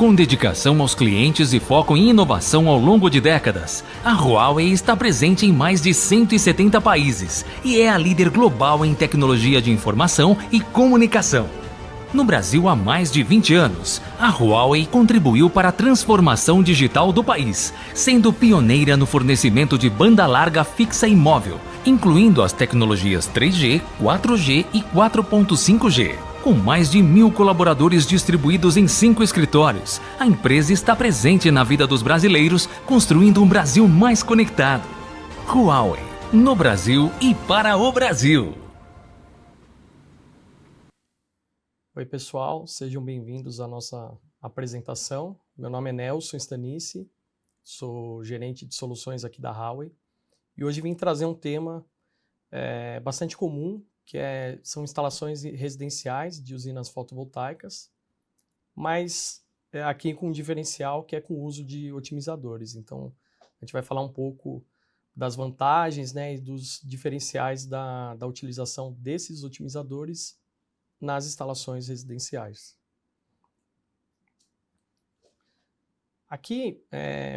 Com dedicação aos clientes e foco em inovação ao longo de décadas, a Huawei está presente em mais de 170 países e é a líder global em tecnologia de informação e comunicação. No Brasil há mais de 20 anos, a Huawei contribuiu para a transformação digital do país, sendo pioneira no fornecimento de banda larga fixa e móvel, incluindo as tecnologias 3G, 4G e 4.5G. Com mais de 1.000 colaboradores distribuídos em 5 escritórios, a empresa está presente na vida dos brasileiros, construindo um Brasil mais conectado. Huawei, no Brasil e para o Brasil. Oi pessoal, sejam bem-vindos à nossa apresentação. Meu nome é Nelson Stanici, sou gerente de soluções aqui da Huawei e hoje vim trazer um tema bastante comum, que são instalações residenciais de usinas fotovoltaicas, mas aqui com um diferencial que é com o uso de otimizadores. Então, a gente vai falar um pouco das vantagens, né, e dos diferenciais da utilização desses otimizadores nas instalações residenciais. Aqui,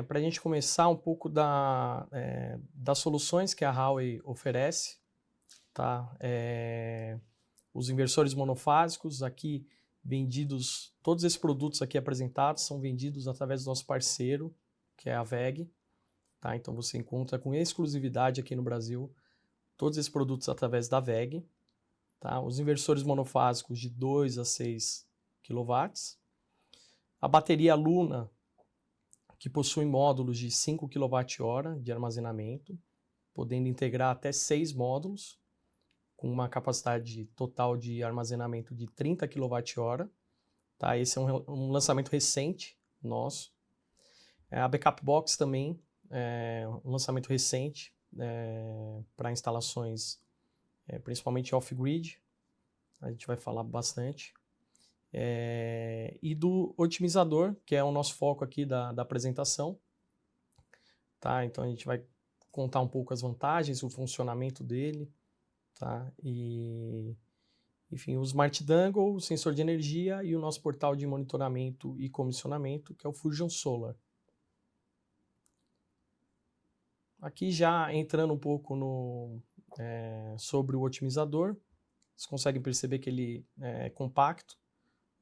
para a gente começar um pouco das soluções que a Huawei oferece, tá? Os inversores monofásicos aqui vendidos, todos esses produtos aqui apresentados são vendidos através do nosso parceiro, que é a WEG, tá? Então você encontra com exclusividade aqui no Brasil todos esses produtos através da WEG, tá? Os inversores monofásicos de 2 a 6 kW, a bateria Luna, que possui módulos de 5 kWh de armazenamento, podendo integrar até 6 módulos, com uma capacidade total de armazenamento de 30 kWh. Tá? Esse é um lançamento recente nosso. A Backup Box também é um lançamento recente para instalações, principalmente off-grid. A gente vai falar bastante. E do otimizador, que é o nosso foco aqui da apresentação. Tá? Então a gente vai contar um pouco as vantagens, o funcionamento dele. Tá? E, enfim, o Smart Dangle, o sensor de energia e o nosso portal de monitoramento e comissionamento, que é o Fusion Solar. Aqui já entrando um pouco sobre o otimizador, vocês conseguem perceber que ele é compacto,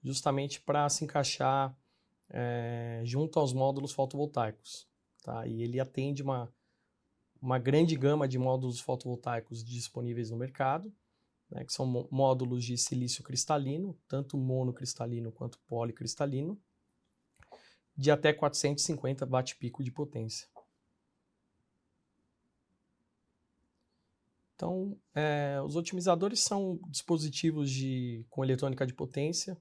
justamente para se encaixar junto aos módulos fotovoltaicos. Tá? E ele atende uma grande gama de módulos fotovoltaicos disponíveis no mercado, né, que são módulos de silício cristalino, tanto monocristalino quanto policristalino, de até 450 watt-pico de potência. Então, os otimizadores são dispositivos com eletrônica de potência.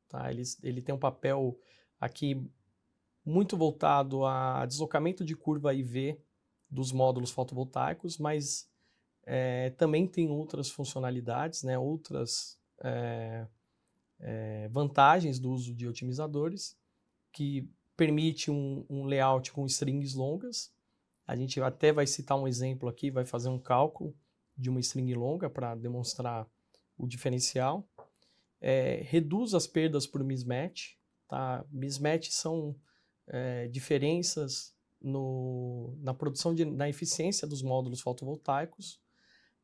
Tá? Ele tem um papel aqui muito voltado a deslocamento de curva IV dos módulos fotovoltaicos, mas também tem outras funcionalidades, né, outras vantagens do uso de otimizadores, que permite um layout com strings longas. A gente até vai citar um exemplo aqui, vai fazer um cálculo de uma string longa para demonstrar o diferencial. Reduz as perdas por mismatch. Tá? Mismatch são diferenças na produção na eficiência dos módulos fotovoltaicos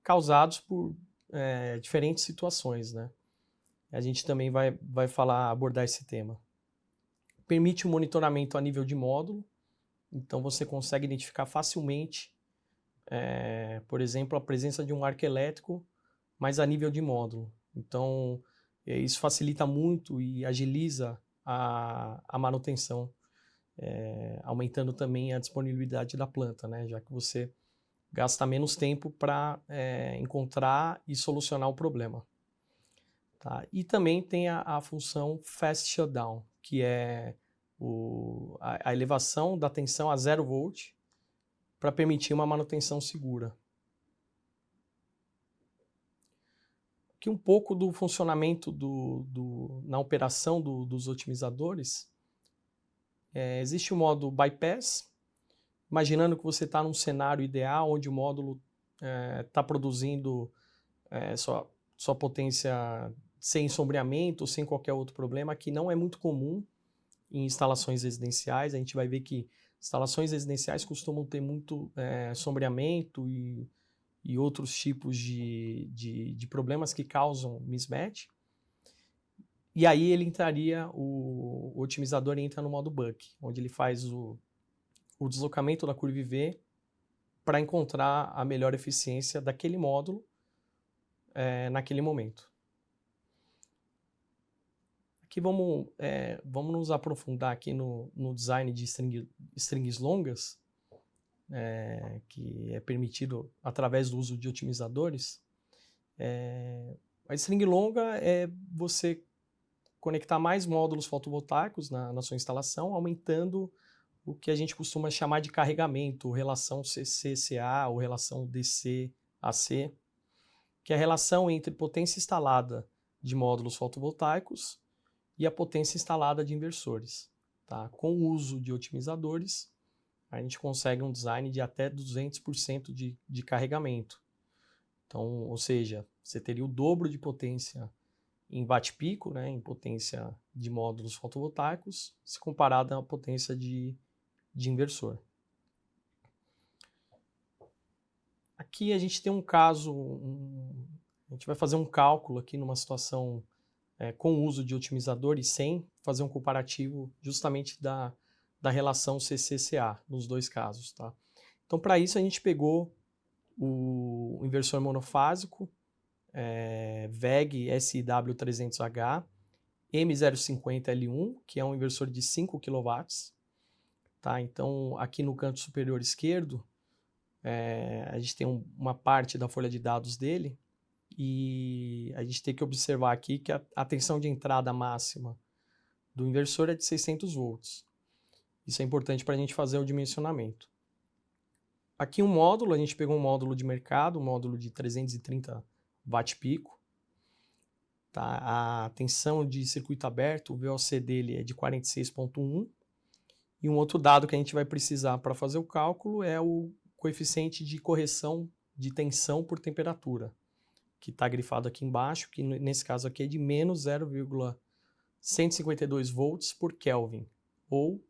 causados por diferentes situações, né? A gente também vai abordar esse tema. Permite o monitoramento a nível de módulo, então você consegue identificar facilmente, por exemplo, a presença de um arco elétrico, mas a nível de módulo. Então, isso facilita muito e agiliza a manutenção, aumentando também a disponibilidade da planta, né? Já que você gasta menos tempo para encontrar e solucionar o problema. Tá? E também tem a função Fast Shutdown, que é a elevação da tensão a 0 volt para permitir uma manutenção segura. Aqui um pouco do funcionamento na operação dos otimizadores. Existe o modo bypass, imaginando que você está num cenário ideal onde o módulo está produzindo sua potência sem sombreamento, sem qualquer outro problema, que não é muito comum em instalações residenciais. A gente vai ver que instalações residenciais costumam ter muito sombreamento e outros tipos de problemas que causam mismatch. E aí ele entraria, o otimizador entra no modo buck, onde ele faz o deslocamento da curva IV para encontrar a melhor eficiência daquele módulo naquele momento. Aqui vamos nos aprofundar aqui no design de strings longas, que é permitido através do uso de otimizadores. A string longa é você conectar mais módulos fotovoltaicos na sua instalação, aumentando o que a gente costuma chamar de carregamento, relação CC-CA ou relação DC-AC, que é a relação entre potência instalada de módulos fotovoltaicos e a potência instalada de inversores. Tá? Com o uso de otimizadores, a gente consegue um design de até 200% de carregamento. Então, ou seja, você teria o dobro de potência em watt-pico, né, em potência de módulos fotovoltaicos, se comparado à potência de inversor. Aqui a gente tem um caso, a gente vai fazer um cálculo aqui numa situação com o uso de otimizador e sem fazer um comparativo justamente da relação CC-CA nos dois casos. Tá? Então, para isso, a gente pegou o inversor monofásico, VEG SIW300H, M050L1, que é um inversor de 5 kW. Tá? Então, aqui no canto superior esquerdo, a gente tem uma parte da folha de dados dele, e a gente tem que observar aqui que a tensão de entrada máxima do inversor é de 600 volts. Isso é importante para a gente fazer o dimensionamento. Aqui um módulo, a gente pegou um módulo de mercado, um módulo de 330 watt-pico. Tá? A tensão de circuito aberto, o VOC dele é de 46,1. E um outro dado que a gente vai precisar para fazer o cálculo é o coeficiente de correção de tensão por temperatura, que está grifado aqui embaixo, que nesse caso aqui é de menos 0,152 volts por Kelvin, ou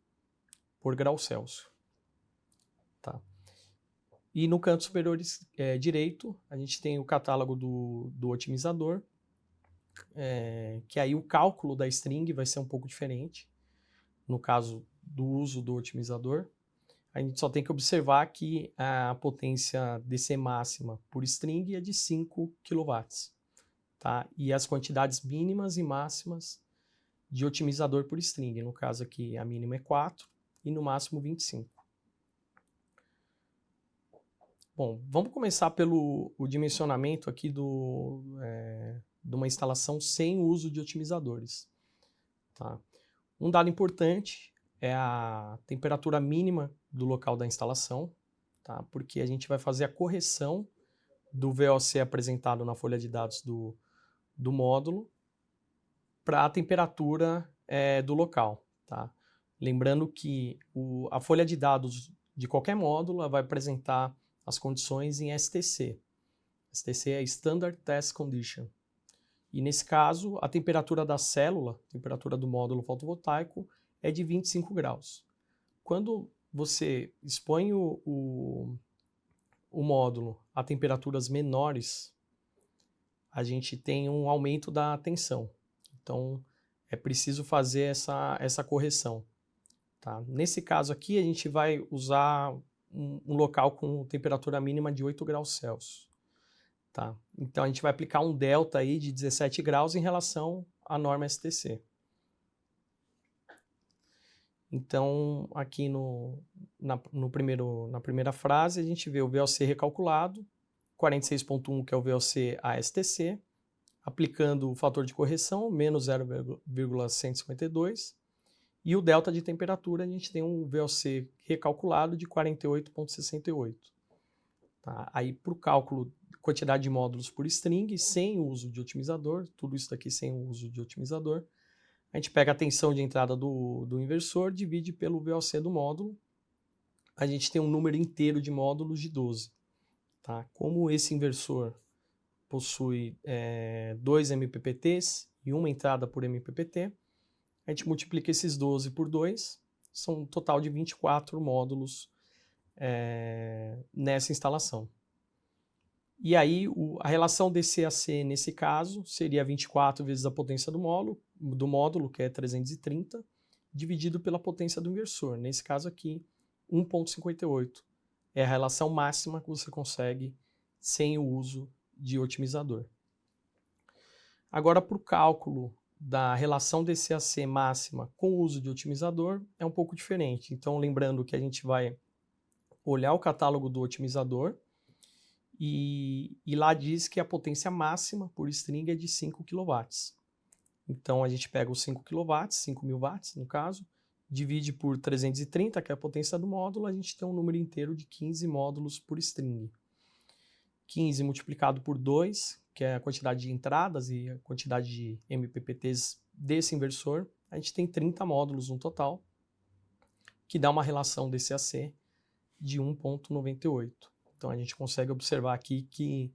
por grau Celsius. Tá? E no canto superior direito, a gente tem o catálogo do otimizador, que aí o cálculo da string vai ser um pouco diferente, no caso do uso do otimizador. A gente só tem que observar que a potência DC máxima por string é de 5 kW. Tá? E as quantidades mínimas e máximas de otimizador por string. No caso aqui, a mínima é 4 e no máximo 25. Bom, vamos começar pelo dimensionamento aqui de uma instalação sem o uso de otimizadores. Tá? Um dado importante é a temperatura mínima do local da instalação, tá? Porque a gente vai fazer a correção do VOC apresentado na folha de dados do módulo para a temperatura do local. Tá? Lembrando que a folha de dados de qualquer módulo vai apresentar as condições em STC. STC é Standard Test Condition. E nesse caso, a temperatura da célula, a temperatura do módulo fotovoltaico, é de 25 graus. Quando você expõe o módulo a temperaturas menores, a gente tem um aumento da tensão. Então, é preciso fazer essa correção. Tá? Nesse caso aqui, a gente vai usar um local com temperatura mínima de 8 graus Celsius. Tá? Então, a gente vai aplicar um delta aí de 17 graus em relação à norma STC. Então, aqui na primeira frase, a gente vê o VOC recalculado, 46,1 que é o VOC ASTC, aplicando o fator de correção, menos 0,152, e o delta de temperatura, a gente tem um VOC recalculado de 48,68. Tá? Aí, para o cálculo de quantidade de módulos por string, sem o uso de otimizador, tudo isso daqui sem o uso de otimizador, a gente pega a tensão de entrada do inversor, divide pelo VOC do módulo, a gente tem um número inteiro de módulos de 12. Tá? Como esse inversor possui 2 MPPTs e uma entrada por MPPT, a gente multiplica esses 12 por 2, são um total de 24 módulos nessa instalação. E aí, a relação DC a C, nesse caso, seria 24 vezes a potência do módulo, que é 330, dividido pela potência do inversor. Nesse caso aqui, 1,58. É a relação máxima que você consegue sem o uso de otimizador. Agora, para o cálculo da relação DC a C máxima com o uso de otimizador, é um pouco diferente. Então, lembrando que a gente vai olhar o catálogo do otimizador, e lá diz que a potência máxima por string é de 5 kW. Então, a gente pega os 5 kW, 5.000 watts no caso, divide por 330, que é a potência do módulo, a gente tem um número inteiro de 15 módulos por string. 15 multiplicado por 2, que é a quantidade de entradas e a quantidade de MPPTs desse inversor, a gente tem 30 módulos no total, que dá uma relação DC a C de 1,98. Então, a gente consegue observar aqui que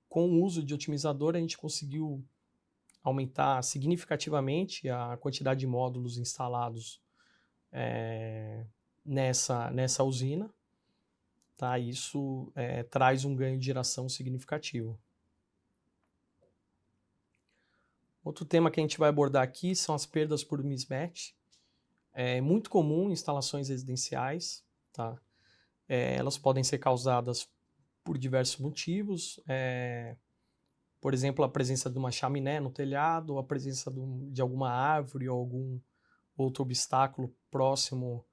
com o uso de otimizador a gente conseguiu aumentar significativamente a quantidade de módulos instalados nessa usina. Tá? Isso traz um ganho de geração significativo. Outro tema que a gente vai abordar aqui são as perdas por mismatch. É muito comum em instalações residenciais, tá? Elas podem ser causadas por diversos motivos, por exemplo, a presença de uma chaminé no telhado, ou a presença de alguma árvore ou algum outro obstáculo próximo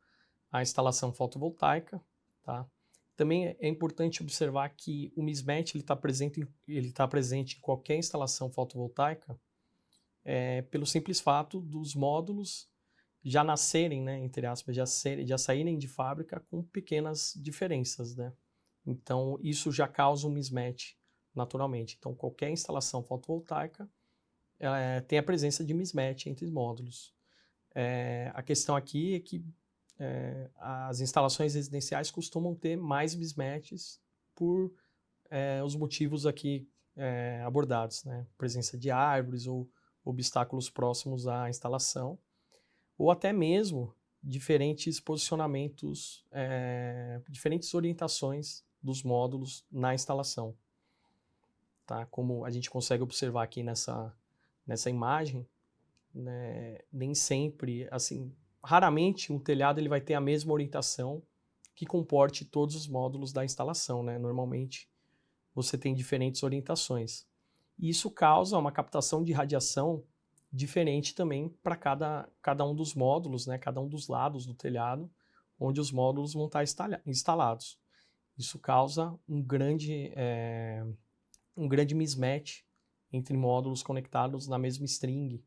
à instalação fotovoltaica. Tá? Também é importante observar que o mismatch está presente em qualquer instalação fotovoltaica pelo simples fato dos módulos já nascerem, né, entre aspas, já saírem de fábrica com pequenas diferenças, né? Então, isso já causa um mismatch naturalmente. Então, qualquer instalação fotovoltaica tem a presença de mismatch entre os módulos. A questão aqui é que as instalações residenciais costumam ter mais mismatches por os motivos aqui abordados, né? Presença de árvores ou obstáculos próximos à instalação, ou até mesmo diferentes posicionamentos, diferentes orientações dos módulos na instalação. Tá? Como a gente consegue observar aqui nessa imagem, né, nem sempre, assim, raramente um telhado ele vai ter a mesma orientação que comporte todos os módulos da instalação, né? Normalmente você tem diferentes orientações. E isso causa uma captação de radiação diferente também para cada um dos módulos, né? Cada um dos lados do telhado, onde os módulos vão estar instalados. Isso causa um grande mismatch entre módulos conectados na mesma string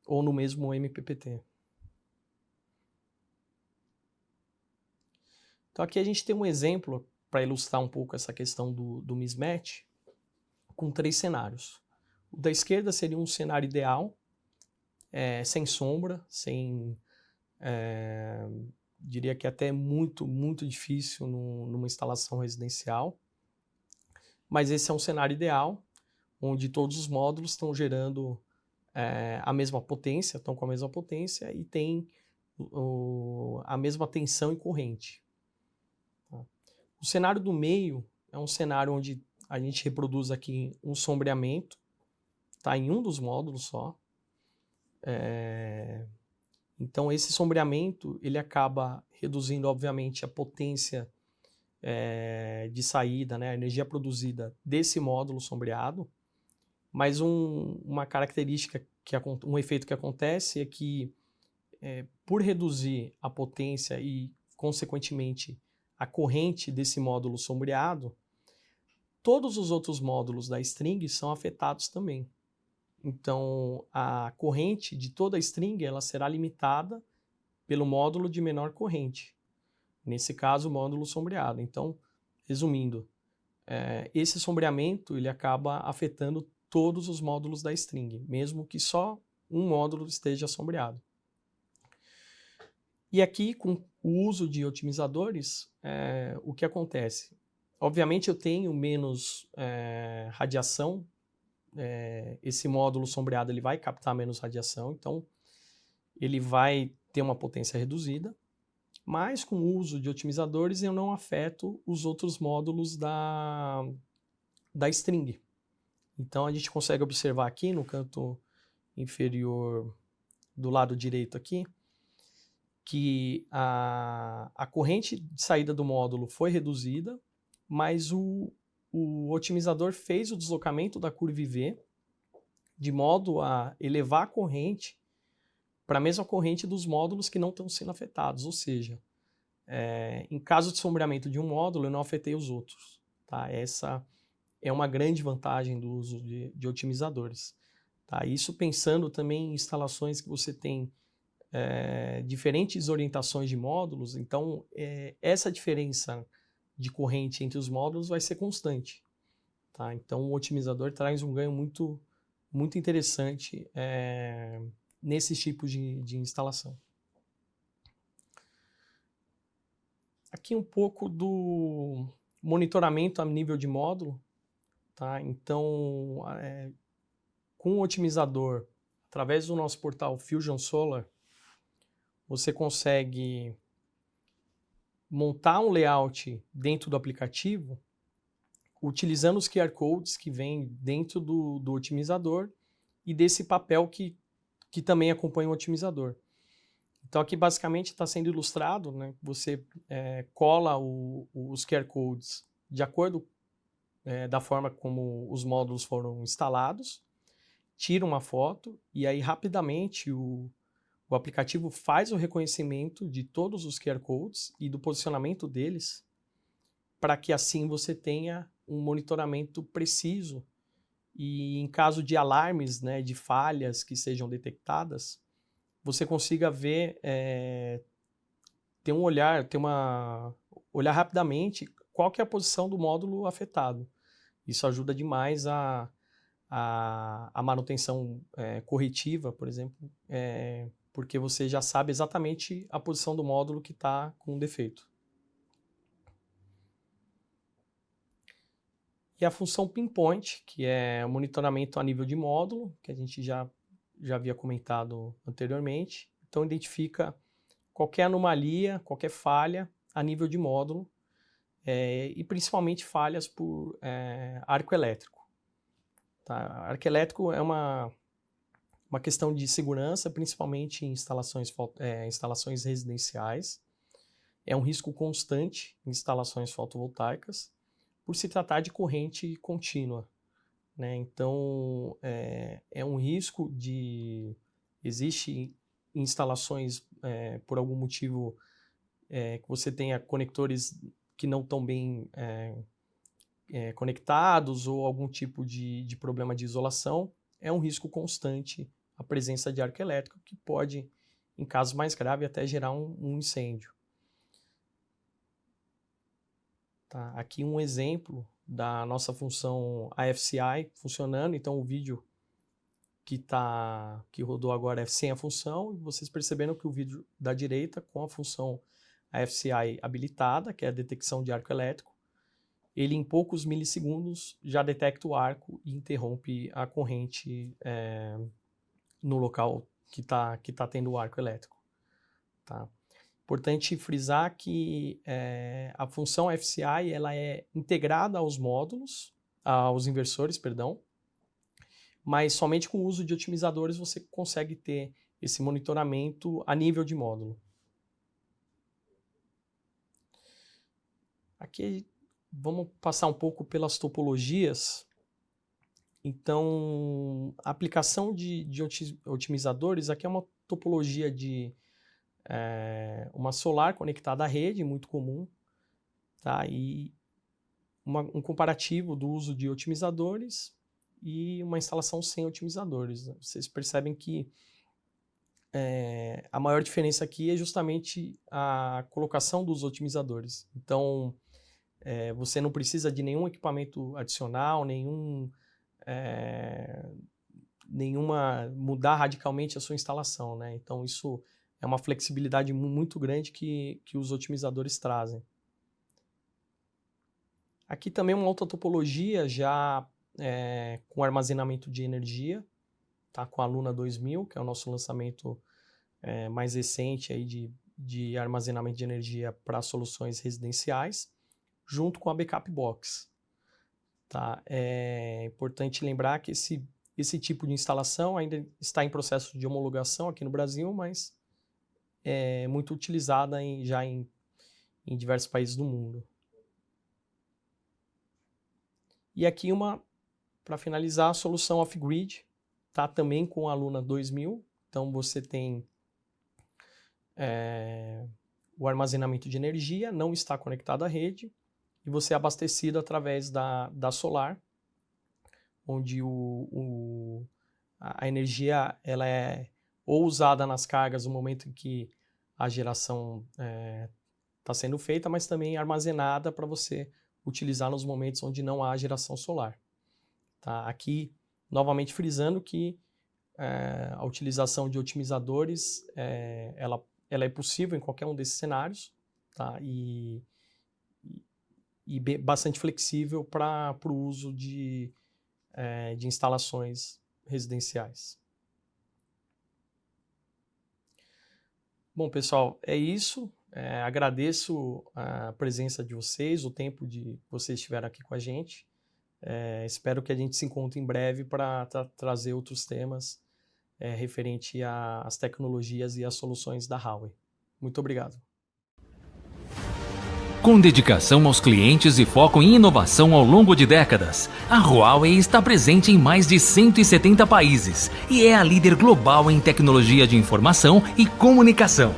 ou no mesmo MPPT. Então aqui a gente tem um exemplo para ilustrar um pouco essa questão do mismatch com 3 cenários. O da esquerda seria um cenário ideal, sem sombra, diria que até muito, muito difícil numa instalação residencial. Mas esse é um cenário ideal, onde todos os módulos estão gerando a mesma potência, estão com a mesma potência e tem a mesma tensão e corrente. O cenário do meio é um cenário onde a gente reproduz aqui um sombreamento, tá, em um dos módulos só. Então esse sombreamento ele acaba reduzindo, obviamente, a potência de saída, né, a energia produzida desse módulo sombreado, mas uma característica, um efeito que acontece é que por reduzir a potência e, consequentemente, a corrente desse módulo sombreado, todos os outros módulos da string são afetados também. Então, a corrente de toda a string ela será limitada pelo módulo de menor corrente. Nesse caso, o módulo sombreado. Então, resumindo, esse sombreamento ele acaba afetando todos os módulos da string, mesmo que só um módulo esteja sombreado. E aqui, com o uso de otimizadores, o que acontece? Obviamente, eu tenho menos radiação esse módulo sombreado ele vai captar menos radiação, então ele vai ter uma potência reduzida, mas com o uso de otimizadores eu não afeto os outros módulos da string. Então a gente consegue observar aqui no canto inferior do lado direito aqui, que a corrente de saída do módulo foi reduzida, mas o otimizador fez o deslocamento da curva IV de modo a elevar a corrente para a mesma corrente dos módulos que não estão sendo afetados, ou seja, em caso de sombreamento de um módulo, eu não afetei os outros. Tá? Essa é uma grande vantagem do uso de otimizadores. Tá? Isso pensando também em instalações que você tem diferentes orientações de módulos, então essa diferença de corrente entre os módulos vai ser constante. Tá? Então o otimizador traz um ganho muito, muito interessante nesses tipos de instalação. Aqui um pouco do monitoramento a nível de módulo. Tá? Então, com o otimizador, através do nosso portal Fusion Solar, você consegue montar um layout dentro do aplicativo utilizando os QR Codes que vêm dentro do otimizador e desse papel que também acompanha o otimizador. Então aqui basicamente está sendo ilustrado, né? Você cola os QR Codes de acordo da forma como os módulos foram instalados, tira uma foto e aí rapidamente o aplicativo faz o reconhecimento de todos os QR Codes e do posicionamento deles para que assim você tenha um monitoramento preciso e em caso de alarmes, né, de falhas que sejam detectadas, você consiga ver, olhar rapidamente qual que é a posição do módulo afetado. Isso ajuda demais a manutenção corretiva, por exemplo, porque você já sabe exatamente a posição do módulo que está com defeito. E a função Pinpoint, que é o monitoramento a nível de módulo, que a gente já havia comentado anteriormente. Então, identifica qualquer anomalia, qualquer falha a nível de módulo, e principalmente falhas por arco elétrico. Tá? Arco elétrico é uma questão de segurança, principalmente em instalações residenciais. É um risco constante em instalações fotovoltaicas, por se tratar de corrente contínua. Né? Então, é um risco existe instalações, por algum motivo, que você tenha conectores que não estão bem conectados ou algum tipo de problema de isolação, é um risco constante a presença de arco elétrico que pode, em casos mais graves, até gerar um incêndio. Tá? Aqui um exemplo da nossa função AFCI funcionando, então o vídeo que rodou agora é sem a função, e vocês perceberam que o vídeo da direita com a função AFCI habilitada, que é a detecção de arco elétrico, ele em poucos milissegundos já detecta o arco e interrompe a corrente no local que tá tendo o arco elétrico. Tá? Importante frisar que a função FCI ela é integrada aos inversores, mas somente com o uso de otimizadores você consegue ter esse monitoramento a nível de módulo. Aqui vamos passar um pouco pelas topologias. Então, a aplicação de otimizadores, aqui é uma topologia de uma solar conectada à rede, muito comum, tá? E um comparativo do uso de otimizadores e uma instalação sem otimizadores. Né? Vocês percebem que a maior diferença aqui é justamente a colocação dos otimizadores. Então, você não precisa de nenhum equipamento adicional, mudar radicalmente a sua instalação, né? Então, isso é uma flexibilidade muito grande que os otimizadores trazem. Aqui também uma outra topologia já com armazenamento de energia, tá? Com a Luna 2000, que é o nosso lançamento mais recente aí de armazenamento de energia para soluções residenciais, junto com a Backup Box. Tá? É importante lembrar que esse tipo de instalação ainda está em processo de homologação aqui no Brasil, mas é muito utilizada já em diversos países do mundo. E aqui para finalizar, a solução off-grid, tá? Também com a Luna 2000. Então você tem o armazenamento de energia, não está conectado à rede, e você é abastecido através da solar, onde a energia ela é ou usada nas cargas no momento em que a geração está sendo feita, mas também armazenada para você utilizar nos momentos onde não há geração solar. Tá? Aqui, novamente frisando que a utilização de otimizadores ela é possível em qualquer um desses cenários, tá? E bastante flexível para o uso de instalações residenciais. Bom, pessoal, é isso. Agradeço a presença de vocês, o tempo de vocês estiveram aqui com a gente. Espero que a gente se encontre em breve para trazer outros temas referente às tecnologias e às soluções da Huawei. Muito obrigado. Com dedicação aos clientes e foco em inovação ao longo de décadas, a Huawei está presente em mais de 170 países e é a líder global em tecnologia de informação e comunicação.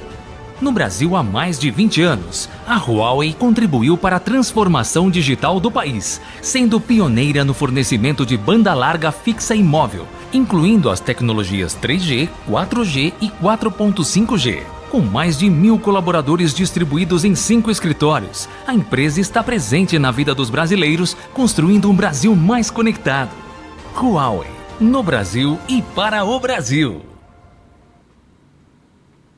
No Brasil há mais de 20 anos, a Huawei contribuiu para a transformação digital do país, sendo pioneira no fornecimento de banda larga fixa e móvel, incluindo as tecnologias 3G, 4G e 4.5G. Com mais de 1.000 colaboradores distribuídos em 5 escritórios, a empresa está presente na vida dos brasileiros, construindo um Brasil mais conectado. Huawei, no Brasil e para o Brasil.